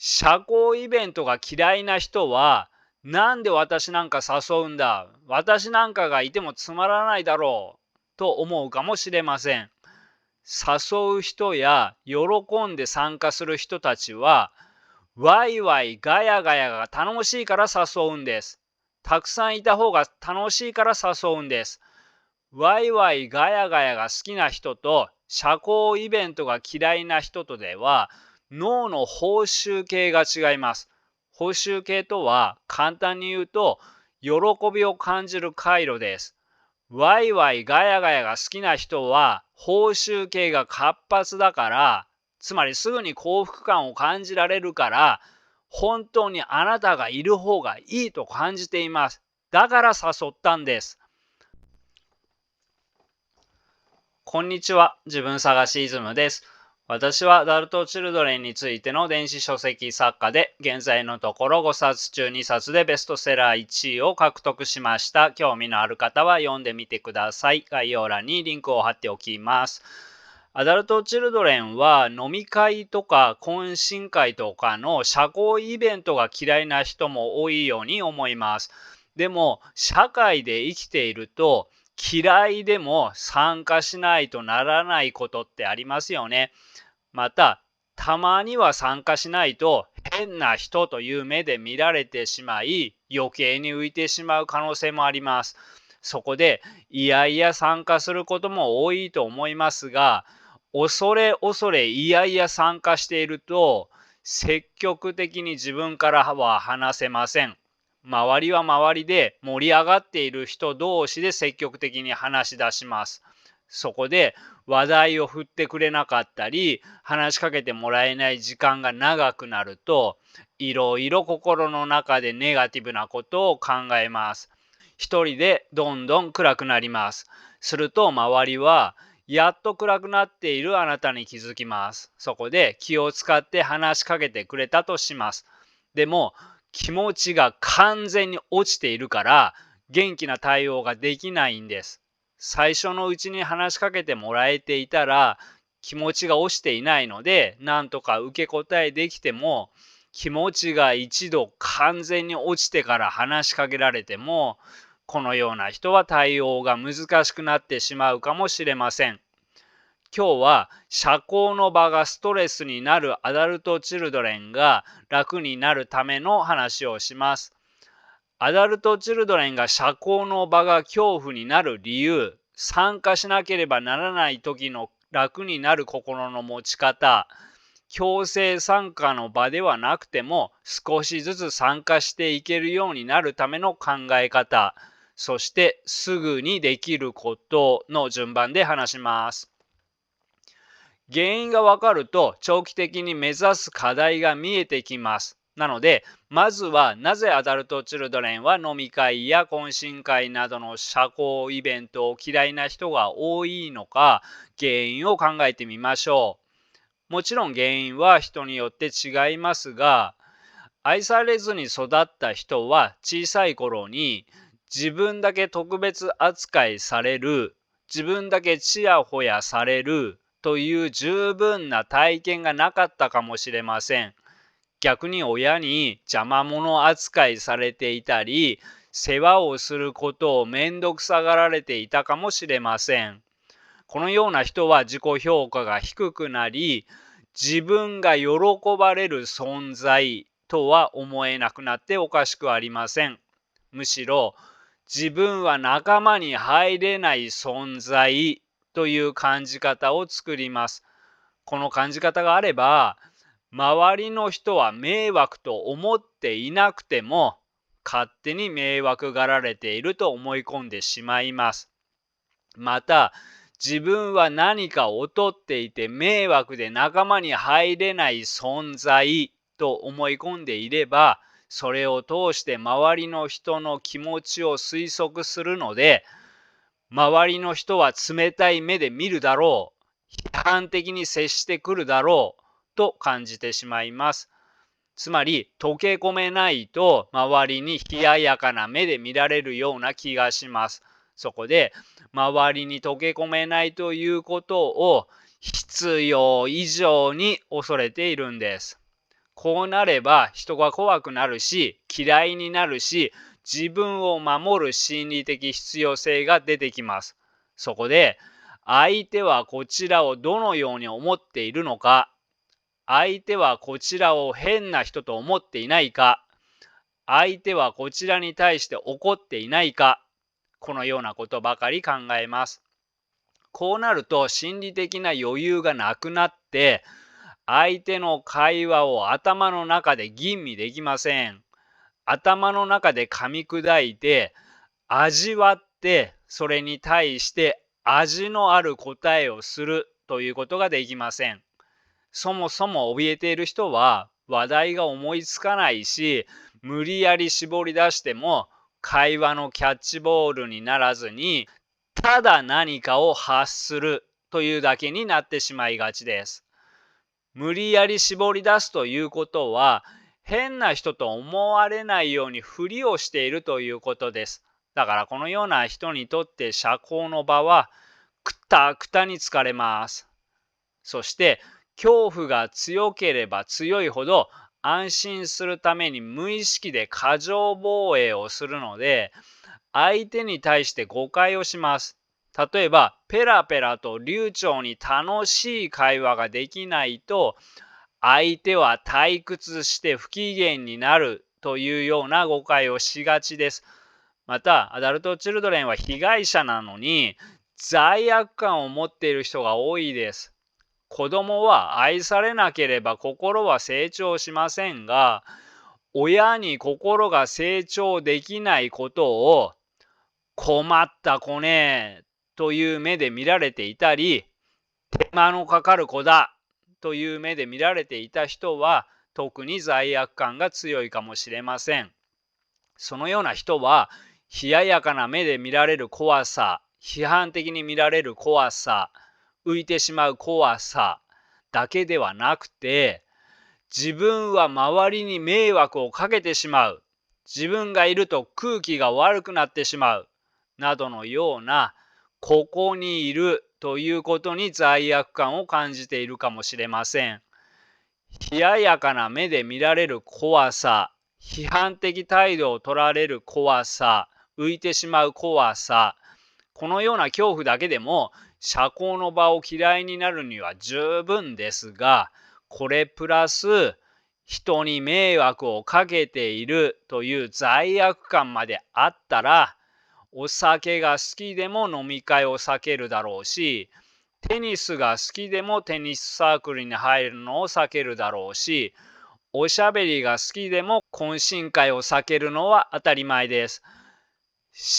社交イベントが嫌いな人は、なんで私なんか誘うんだ、私なんかがいてもつまらないだろう、と思うかもしれません。誘う人や喜んで参加する人たちは、ワイワイガヤガヤが楽しいから誘うんです。たくさんいた方が楽しいから誘うんです。ワイワイガヤガヤが好きな人と社交イベントが嫌いな人とでは脳の報酬系が違います。報酬系とは簡単に言うと喜びを感じる回路です。ワイワイガヤガヤが好きな人は報酬系が活発だから、つまりすぐに幸福感を感じられるから、本当にあなたがいる方がいいと感じています。だから誘ったんです。こんにちは。自分探しイズムです。私はアダルトチルドレンについての電子書籍作家で、現在のところ5冊中2冊でベストセラー1位を獲得しました。興味のある方は読んでみてください。概要欄にリンクを貼っておきます。アダルトチルドレンは飲み会とか懇親会とかの社交イベントが嫌いな人も多いように思います。でも、社会で生きていると、嫌いでも参加しないとならないことってありますよね。また、たまには参加しないと変な人という目で見られてしまい、余計に浮いてしまう可能性もあります。そこで、いやいや参加することも多いと思いますが、恐れ恐れいやいや参加していると、積極的に自分からは話せません。周りは周りで盛り上がっている人同士で積極的に話し出します。そこで話題を振ってくれなかったり、話しかけてもらえない時間が長くなると、いろいろ心の中でネガティブなことを考えます。一人でどんどん暗くなります。すると周りは、やっと暗くなっているあなたに気づきます。そこで気を使って話しかけてくれたとします。でも、気持ちが完全に落ちているから、元気な対応ができないんです。最初のうちに話しかけてもらえていたら、気持ちが落ちていないので、なんとか受け答えできても、気持ちが一度完全に落ちてから話しかけられても、このような人は対応が難しくなってしまうかもしれません。今日は社交の場がストレスになるアダルトチルドレンが楽になるための話をします。アダルトチルドレンが社交の場が恐怖になる理由、参加しなければならない時の楽になる心の持ち方、強制参加の場ではなくても少しずつ参加していけるようになるための考え方、そしてすぐにできることの順番で話します。原因がわかると長期的に目指す課題が見えてきます。なので、まずはなぜアダルトチルドレンは飲み会や懇親会などの社交イベントを嫌いな人が多いのか、原因を考えてみましょう。もちろん原因は人によって違いますが、愛されずに育った人は小さい頃に自分だけ特別扱いされる、自分だけちやほやされるという十分な体験がなかったかもしれません。逆に親に邪魔者扱いされていたり、世話をすることをめんどくさがられていたかもしれません。このような人は自己評価が低くなり、自分が喜ばれる存在とは思えなくなっておかしくありません。むしろ、自分は仲間に入れない存在という感じ方を作ります。この感じ方があれば、周りの人は迷惑と思っていなくても、勝手に迷惑がられていると思い込んでしまいます。また、自分は何か劣っていて迷惑で仲間に入れない存在と思い込んでいれば、それを通して周りの人の気持ちを推測するので、周りの人は冷たい目で見るだろう、批判的に接してくるだろうと感じてしまいます。つまり、溶け込めないと周りに冷ややかな目で見られるような気がします。そこで、周りに溶け込めないということを必要以上に恐れているんです。こうなれば人が怖くなるし、嫌いになるし、自分を守る心理的必要性が出てきます。そこで、相手はこちらをどのように思っているのか、相手はこちらを変な人と思っていないか、相手はこちらに対して怒っていないか、このようなことばかり考えます。こうなると心理的な余裕がなくなって、相手の会話を頭の中で吟味できません。頭の中で噛み砕いて、味わって、それに対して味のある答えをするということができません。そもそも怯えている人は話題が思いつかないし、無理やり絞り出しても会話のキャッチボールにならずに、ただ何かを発するというだけになってしまいがちです。無理やり絞り出すということは、変な人と思われないようにふりをしているということです。だからこのような人にとって社交の場はくたくたに疲れます。そして恐怖が強ければ強いほど安心するために無意識で過剰防衛をするので、相手に対して誤解をします。例えば、ペラペラと流暢に楽しい会話ができないと、相手は退屈して不機嫌になるというような誤解をしがちです。また、アダルトチルドレンは被害者なのに、罪悪感を持っている人が多いです。子供は愛されなければ心は成長しませんが、親に心が成長できないことを困った子ねという目で見られていたり、手間のかかる子だという目で見られていた人は特に罪悪感が強いかもしれません。そのような人は冷ややかな目で見られる怖さ、批判的に見られる怖さ、浮いてしまう怖さだけではなくて、自分は周りに迷惑をかけてしまう、自分がいると空気が悪くなってしまうなどのような、ここにいるということに罪悪感を感じているかもしれません。冷ややかな目で見られる怖さ、批判的態度を取られる怖さ、浮いてしまう怖さ、このような恐怖だけでも社交の場を嫌いになるには十分ですが、これプラス人に迷惑をかけているという罪悪感まであったら、お酒が好きでも飲み会を避けるだろうし、テニスが好きでもテニスサークルに入るのを避けるだろうし、おしゃべりが好きでも懇親会を避けるのは当たり前です。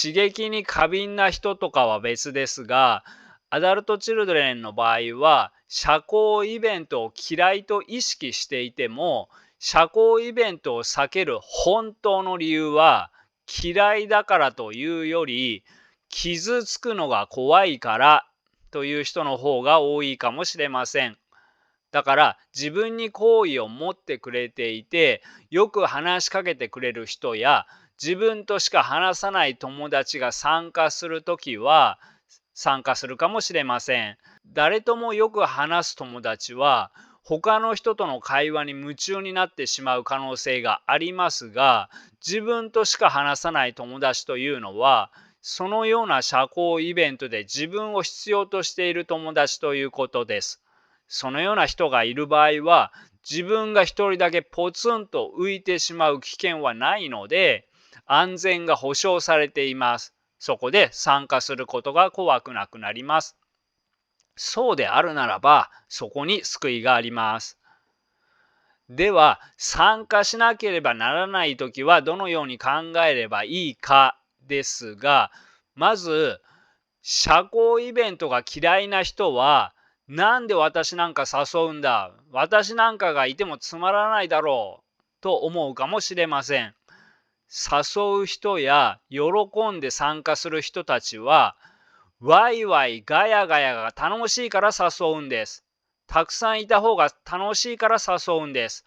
刺激に過敏な人とかは別ですが、アダルトチルドレンの場合は、社交イベントを嫌いと意識していても、社交イベントを避ける本当の理由は、嫌いだからというより、傷つくのが怖いからという人の方が多いかもしれません。だから自分に好意を持ってくれていて、よく話しかけてくれる人や、自分としか話さない友達が参加するときは、参加するかもしれません。誰ともよく話す友達は、他の人との会話に夢中になってしまう可能性がありますが、自分としか話さない友達というのは、そのような社交イベントで自分を必要としている友達ということです。そのような人がいる場合は、自分が一人だけポツンと浮いてしまう危険はないので、安全が保証されています。そこで参加することが怖くなくなります。そうであるならば、そこに救いがあります。では、参加しなければならないときはどのように考えればいいかですが、まず、社交イベントが嫌いな人は、なんで私なんか誘うんだ、私なんかがいてもつまらないだろうと思うかもしれません。誘う人や喜んで参加する人たちは、ワイワイガヤガヤが楽しいから誘うんです。たくさんいた方が楽しいから誘うんです。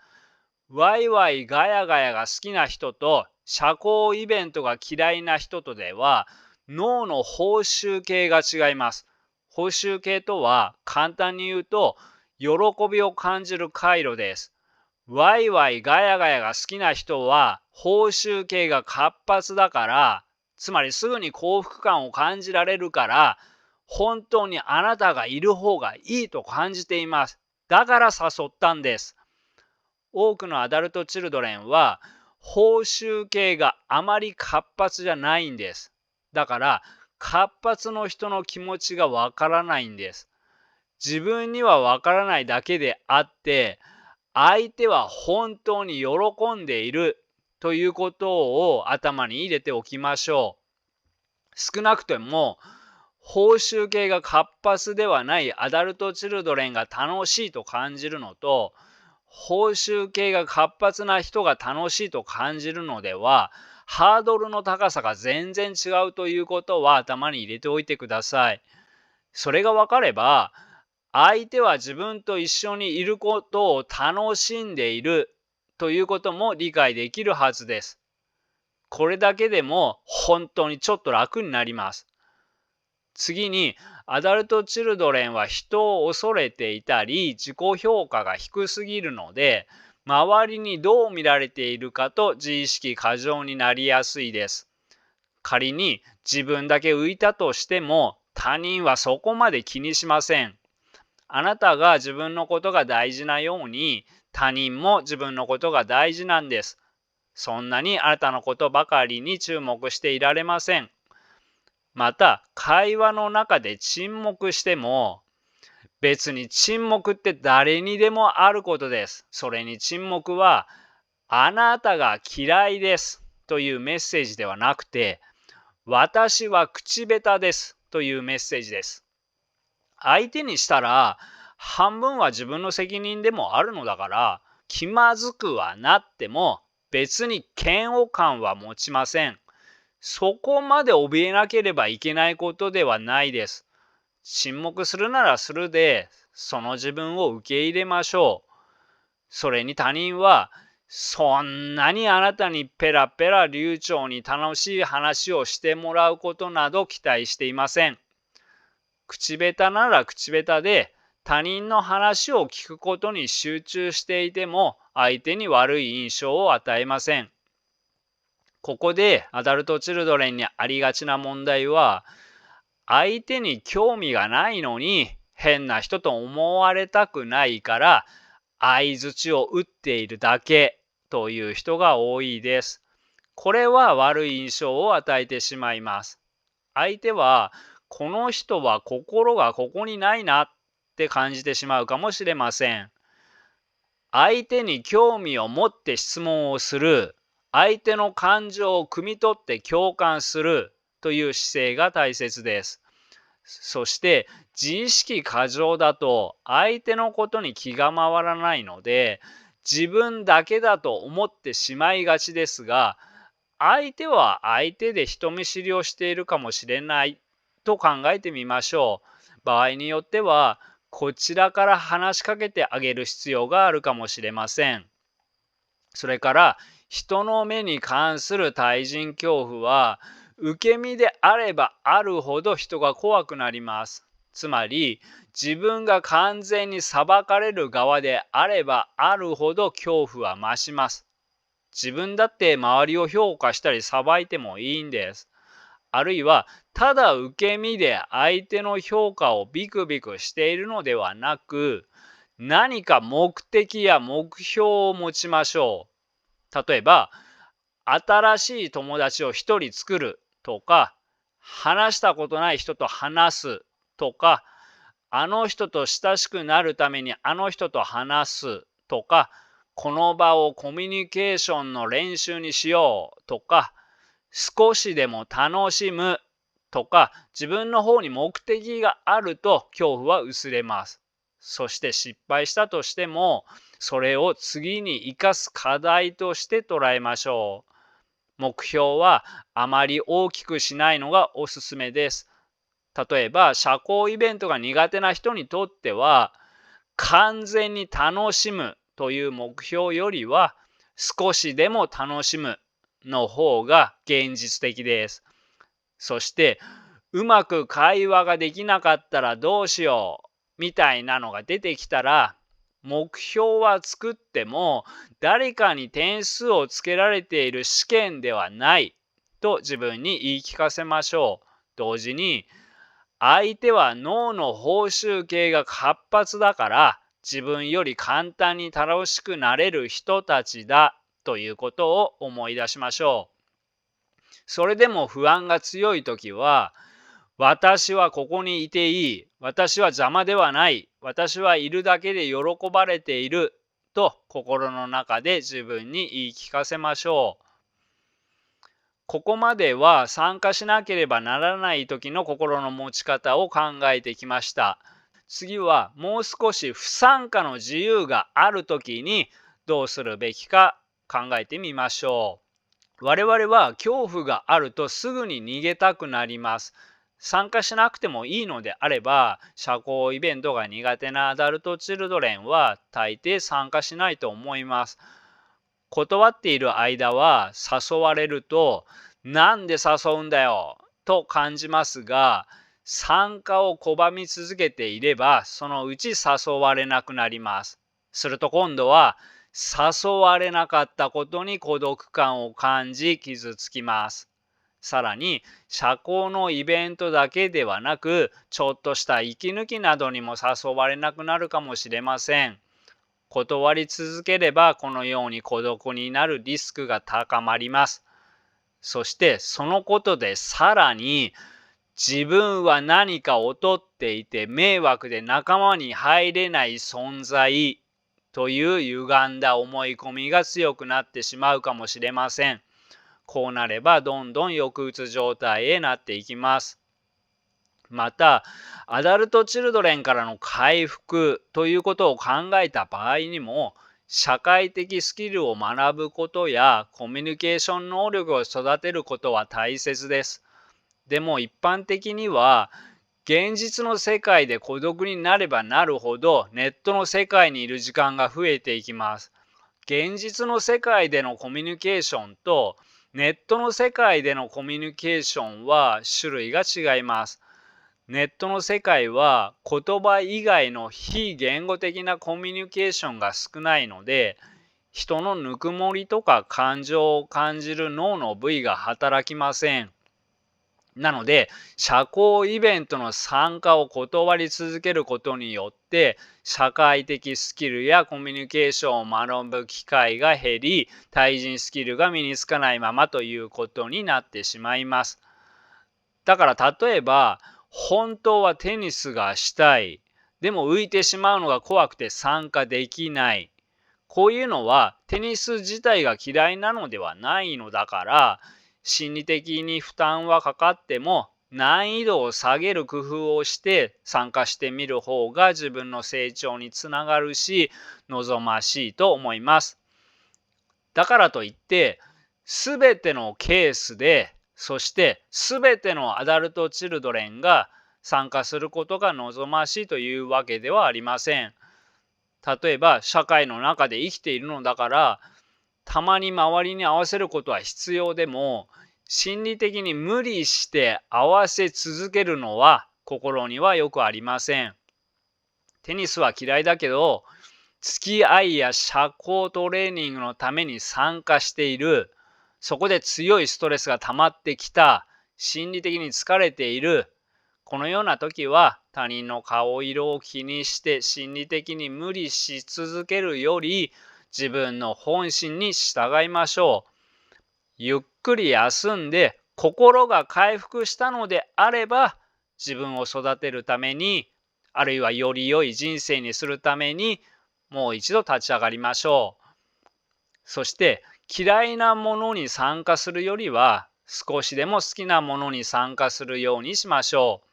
ワイワイガヤガヤが好きな人と社交イベントが嫌いな人とでは、脳の報酬系が違います。報酬系とは簡単に言うと、喜びを感じる回路です。ワイワイガヤガヤが好きな人は報酬系が活発だから、つまりすぐに幸福感を感じられるから、本当にあなたがいる方がいいと感じています。だから誘ったんです。多くのアダルトチルドレンは報酬系があまり活発じゃないんです。だから活発の人の気持ちがわからないんです。自分にはわからないだけであって、相手は本当に喜んでいるということを頭に入れておきましょう。少なくとも報酬系が活発ではないアダルトチルドレンが楽しいと感じるのと、報酬系が活発な人が楽しいと感じるのでは、ハードルの高さが全然違うということは頭に入れておいてください。それが分かれば、相手は自分と一緒にいることを楽しんでいるということも理解できるはずです。これだけでも本当にちょっと楽になります。次に、アダルトチルドレンは人を恐れていたり、自己評価が低すぎるので、周りにどう見られているかと自意識過剰になりやすいです。仮に自分だけ浮いたとしても、他人はそこまで気にしません。あなたが自分のことが大事なように、他人も自分のことが大事なんです。そんなにあなたのことばかりに注目していられません。また、会話の中で沈黙しても、別に沈黙って誰にでもあることです。それに沈黙は、あなたが嫌いですというメッセージではなくて、私は口下手ですというメッセージです。相手にしたら、半分は自分の責任でもあるのだから、気まずくはなっても、別に嫌悪感は持ちません。そこまで怯えなければいけないことではないです。沈黙するならするで、その自分を受け入れましょう。それに他人は、そんなにあなたにペラペラ流暢に楽しい話をしてもらうことなど期待していません。口下手なら口下手で、他人の話を聞くことに集中していても、相手に悪い印象を与えません。ここでアダルトチルドレンにありがちな問題は、相手に興味がないのに変な人と思われたくないから相槌を打っているだけという人が多いです。これは悪い印象を与えてしまいます。相手はこの人は心がここにないなって感じてしまうかもしれません。相手に興味を持って質問をする、相手の感情を汲み取って共感するという姿勢が大切です。そして自意識過剰だと相手のことに気が回らないので、自分だけだと思ってしまいがちですが、相手は相手で人見知りをしているかもしれないと考えてみましょう。場合によってはこちらから話しかけてあげる必要があるかもしれません。それから人の目に関する対人恐怖は、受け身であればあるほど人が怖くなります。つまり自分が完全に裁かれる側であればあるほど恐怖は増します。自分だって周りを評価したり裁いてもいいんです。あるいはただ受け身で相手の評価をビクビクしているのではなく、何か目的や目標を持ちましょう。例えば、新しい友達を一人作るとか、話したことない人と話すとか、あの人と親しくなるためにあの人と話すとか、この場をコミュニケーションの練習にしようとか、少しでも楽しむとか、自分の方に目的があると恐怖は薄れます。そして失敗したとしても、それを次に生かす課題として捉えましょう。目標はあまり大きくしないのがおすすめです。例えば、社交イベントが苦手な人にとっては、完全に楽しむという目標よりは、少しでも楽しむの方が現実的です。そして、うまく会話ができなかったらどうしようみたいなのが出てきたら、目標は作っても誰かに点数をつけられている試験ではないと自分に言い聞かせましょう。同時に、相手は脳の報酬系が活発だから自分より簡単に楽しくなれる人たちだということを思い出しましょう。それでも不安が強いときは、私はここにいていい。私は邪魔ではない。私はいるだけで喜ばれている。と心の中で自分に言い聞かせましょう。ここまでは参加しなければならない時の心の持ち方を考えてきました。次はもう少し不参加の自由がある時にどうするべきか考えてみましょう。我々は恐怖があるとすぐに逃げたくなります。参加しなくてもいいのであれば、社交イベントが苦手なアダルトチルドレンは大抵参加しないと思います。断っている間は誘われると、なんで誘うんだよと感じますが、参加を拒み続けていれば、そのうち誘われなくなります。すると今度は、誘われなかったことに孤独感を感じ傷つきます。さらに、社交のイベントだけではなく、ちょっとした息抜きなどにも誘われなくなるかもしれません。断り続ければ、このように孤独になるリスクが高まります。そしてそのことでさらに自分は何か劣っていて迷惑で仲間に入れない存在という歪んだ思い込みが強くなってしまうかもしれません。こうなればどんどん抑うつ状態へなっていきます。また、アダルトチルドレンからの回復ということを考えた場合にも、社会的スキルを学ぶことやコミュニケーション能力を育てることは大切です。でも一般的には、現実の世界で孤独になればなるほど、ネットの世界にいる時間が増えていきます。現実の世界でのコミュニケーションと、ネットの世界でのコミュニケーションは種類が違います。ネットの世界は言葉以外の非言語的なコミュニケーションが少ないので、人のぬくもりとか感情を感じる脳の部位が働きません。なので、社交イベントの参加を断り続けることによって、社会的スキルやコミュニケーションを学ぶ機会が減り、対人スキルが身につかないままということになってしまいます。だから例えば、本当はテニスがしたい。でも浮いてしまうのが怖くて参加できない。こういうのはテニス自体が嫌いなのではないのだから、心理的に負担はかかっても難易度を下げる工夫をして参加してみる方が自分の成長につながるし、望ましいと思います。だからといって、すべてのケースで、そしてすべてのアダルトチルドレンが参加することが望ましいというわけではありません。例えば、社会の中で生きているのだから、たまに周りに合わせることは必要でも、心理的に無理して合わせ続けるのは心にはよくありません。テニスは嫌いだけど、付き合いや社交トレーニングのために参加している、そこで強いストレスが溜まってきた、心理的に疲れている、このような時は他人の顔色を気にして心理的に無理し続けるより、自分の本心に従いましょう。ゆっくり休んで心が回復したのであれば、自分を育てるために、あるいはより良い人生にするために、もう一度立ち上がりましょう。そして嫌いなものに参加するよりは、少しでも好きなものに参加するようにしましょう。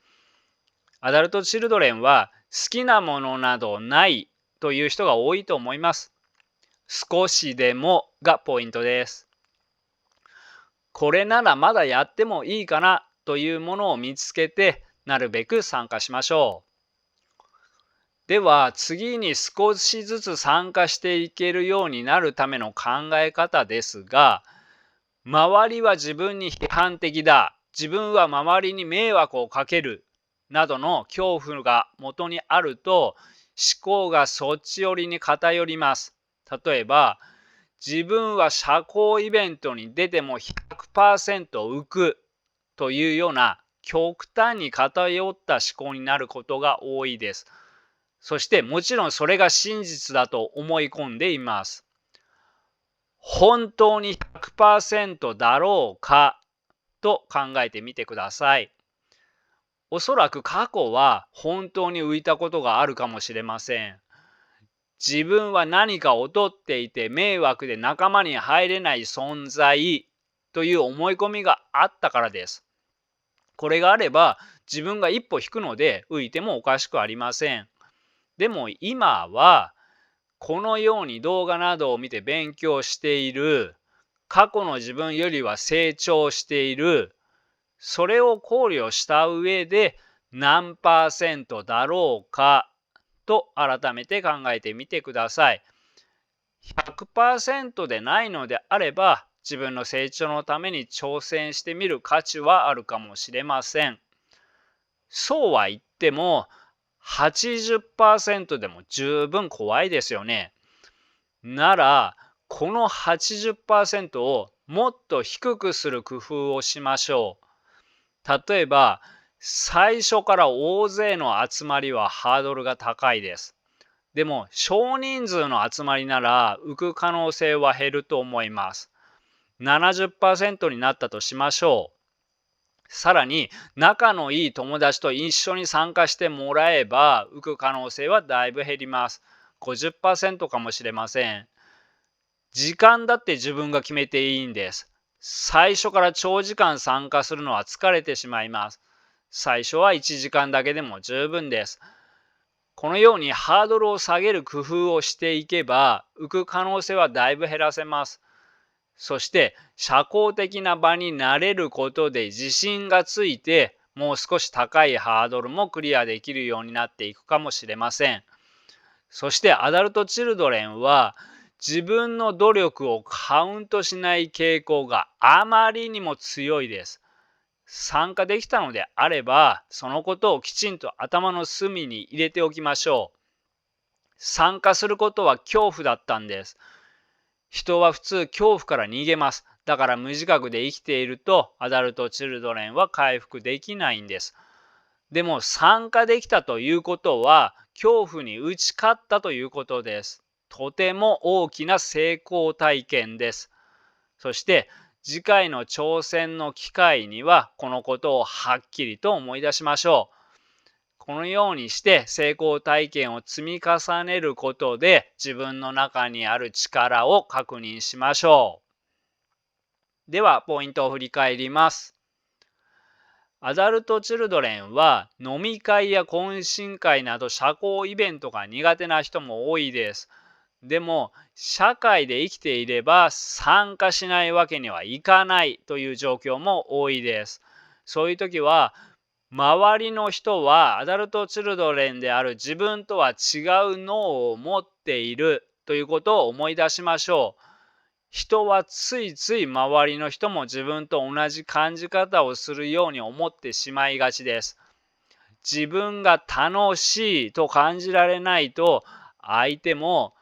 アダルトチルドレンは好きなものなどないという人が多いと思います。少しでもがポイントです。これならまだやってもいいかなというものを見つけて、なるべく参加しましょう。では次に少しずつ参加していけるようになるための考え方ですが、周りは自分に批判的だ、自分は周りに迷惑をかけるなどの恐怖が元にあると、考がそっち寄りに偏ります。例えば、自分は社交イベントに出ても100%浮くというような極端に偏った思考になることが多いです。そしてもちろんそれが真実だと思い込んでいます。本当に100%だろうかと考えてみてください。おそらく過去は本当に浮いたことがあるかもしれません。自分は何か劣っていて迷惑で仲間に入れない存在という思い込みがあったからです。これがあれば自分が一歩引くので浮いてもおかしくありません。でも今はこのように動画などを見て勉強している、過去の自分よりは成長している、それを考慮した上で何%だろうかと改めて考えてみてください。100% でないのであれば、自分の成長のために挑戦してみる価値はあるかもしれません。そうは言っても、80% でも十分怖いですよね。なら、この 80% をもっと低くする工夫をしましょう。例えば、最初から大勢の集まりはハードルが高いです。でも、少人数の集まりなら浮く可能性は減ると思います。70% になったとしましょう。さらに、仲のいい友達と一緒に参加してもらえば浮く可能性はだいぶ減ります。50% かもしれません。時間だって自分が決めていいんです。最初から長時間参加するのは疲れてしまいます。最初は1時間だけでも十分です。このようにハードルを下げる工夫をしていけば、浮く可能性はだいぶ減らせます。そして、社交的な場に慣れることで自信がついて、もう少し高いハードルもクリアできるようになっていくかもしれません。そしてアダルトチルドレンは自分の努力をカウントしない傾向があまりにも強いです。参加できたのであれば、そのことをきちんと頭の隅に入れておきましょう。参加することは恐怖だったんです。人は普通恐怖から逃げます。だから無自覚で生きているとアダルトチルドレンは回復できないんです。でも参加できたということは恐怖に打ち勝ったということです。とても大きな成功体験です。そして次回の挑戦の機会にはこのことをはっきりと思い出しましょう。このようにして成功体験を積み重ねることで自分の中にある力を確認しましょう。ではポイントを振り返ります。アダルトチルドレンは飲み会や懇親会など社交イベントが苦手な人も多いです。でも社会で生きていれば参加しないわけにはいかないという状況も多いです。そういう時は周りの人はアダルトチルドレンである自分とは違う脳を持っているということを思い出しましょう。人はついつい周りの人も自分と同じ感じ方をするように思ってしまいがちです。自分が楽しいと感じられないと相手も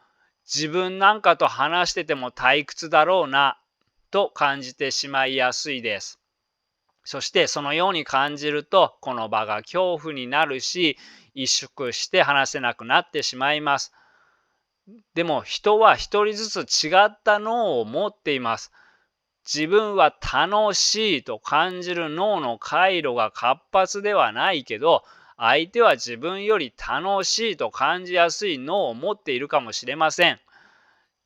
自分なんかと話してても退屈だろうなと感じてしまいやすいです。そしてそのように感じるとこの場が恐怖になるし萎縮して話せなくなってしまいます。でも人は一人ずつ違った脳を持っています。自分は楽しいと感じる脳の回路が活発ではないけど、相手は自分より楽しいと感じやすい脳を持っているかもしれません。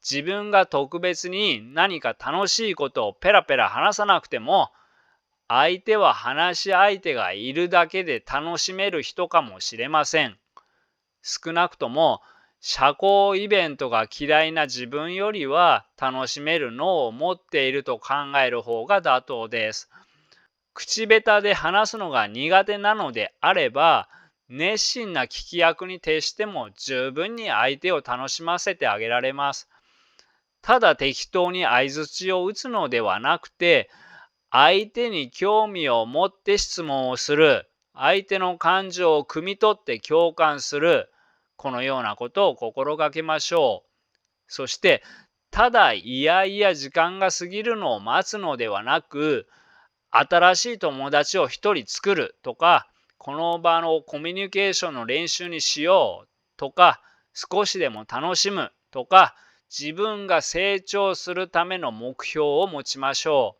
自分が特別に何か楽しいことをペラペラ話さなくても、相手は話し相手がいるだけで楽しめる人かもしれません。少なくとも社交イベントが嫌いな自分よりは楽しめる脳を持っていると考える方が妥当です。口下手で話すのが苦手なのであれば、熱心な聞き役に徹しても十分に相手を楽しませてあげられます。ただ適当に相槌を打つのではなくて、相手に興味を持って質問をする、相手の感情を汲み取って共感する、このようなことを心がけましょう。そして、ただいやいや時間が過ぎるのを待つのではなく、新しい友達を一人作るとか、この場のコミュニケーションの練習にしようとか、少しでも楽しむとか、自分が成長するための目標を持ちましょ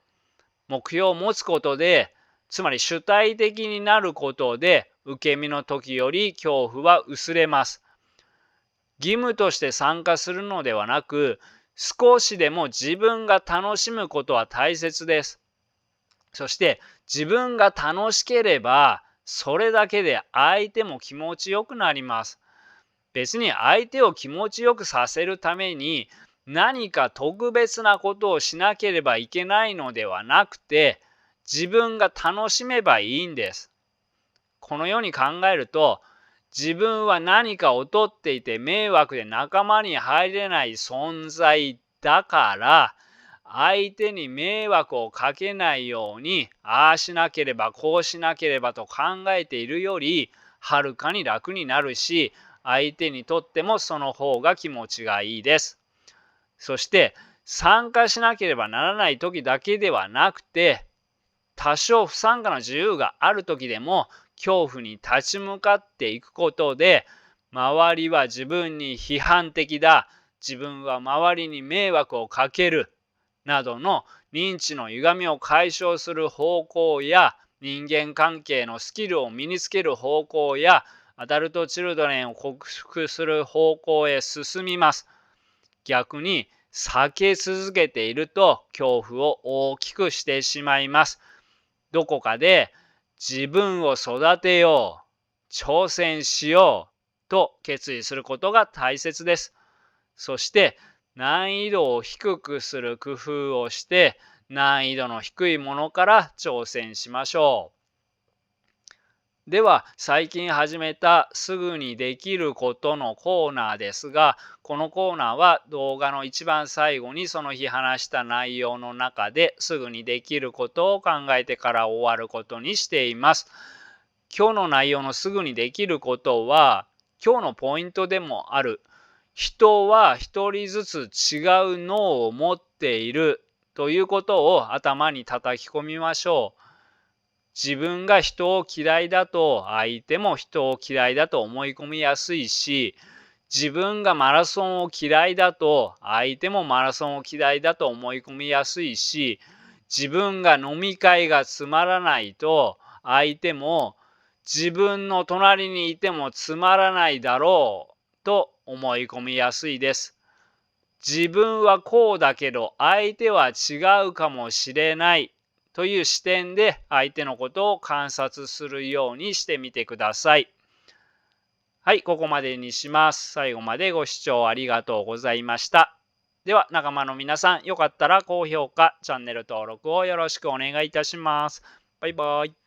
う。目標を持つことで、つまり主体的になることで、受け身の時より恐怖は薄れます。義務として参加するのではなく、少しでも自分が楽しむことは大切です。そして自分が楽しければ、それだけで相手も気持ちよくなります。別に相手を気持ちよくさせるために何か特別なことをしなければいけないのではなくて、自分が楽しめばいいんです。このように考えると、自分は何かをとっていて迷惑で仲間に入れない存在だから、相手に迷惑をかけないように、ああしなければこうしなければと考えているより、はるかに楽になるし、相手にとってもその方が気持ちがいいです。そして、参加しなければならない時だけではなくて、多少不参加の自由がある時でも、恐怖に立ち向かっていくことで、周りは自分に批判的だ、自分は周りに迷惑をかける、などの認知の歪みを解消する方向や、人間関係のスキルを身につける方向や、アダルト・チルドレンを克服する方向へ進みます。逆に、避け続けていると恐怖を大きくしてしまいます。どこかで自分を育てよう、挑戦しようと決意することが大切です。そして難易度を低くする工夫をして、難易度の低いものから挑戦しましょう。では、最近始めたすぐにできることのコーナーですが、このコーナーは動画の一番最後にその日話した内容の中ですぐにできることを考えてから終わることにしています。今日の内容のすぐにできることは、今日のポイントでもある。人は一人ずつ違う脳を持っているということを頭に叩き込みましょう。自分が人を嫌いだと相手も人を嫌いだと思い込みやすいし、自分がマラソンを嫌いだと相手もマラソンを嫌いだと思い込みやすいし、自分が飲み会がつまらないと相手も自分の隣にいてもつまらないだろうと思い込みやすいです。自分はこうだけど相手は違うかもしれないという視点で相手のことを観察するようにしてみてください。はい、ここまでにします。最後までご視聴ありがとうございました。では仲間の皆さん、よかったら高評価、チャンネル登録をよろしくお願いいたします。バイバイ。